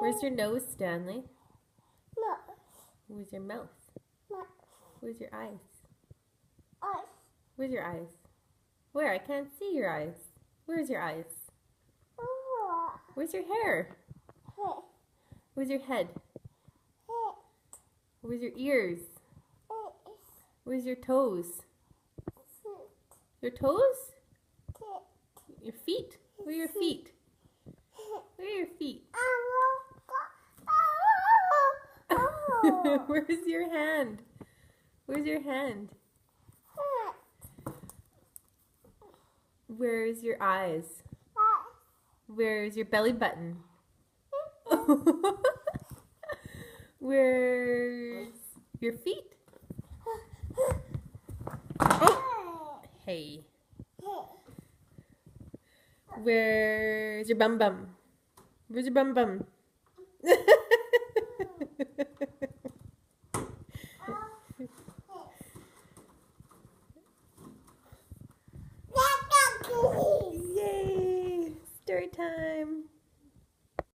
Where's your nose, Stanley? No. Where's your mouth? No. Where's your eyes? Eyes. Where's your eyes? Where? I can't see your eyes. Where's your eyes? Where's your hair? Where's your head? Where's your ears? Where's your toes? Your toes? Your feet? Where are your feet? Where are your feet? Where's your hand? Where's your hand? Where's your eyes? Where's your belly button? Where's your feet? Hey. Where's your bum bum? Where's your bum bum?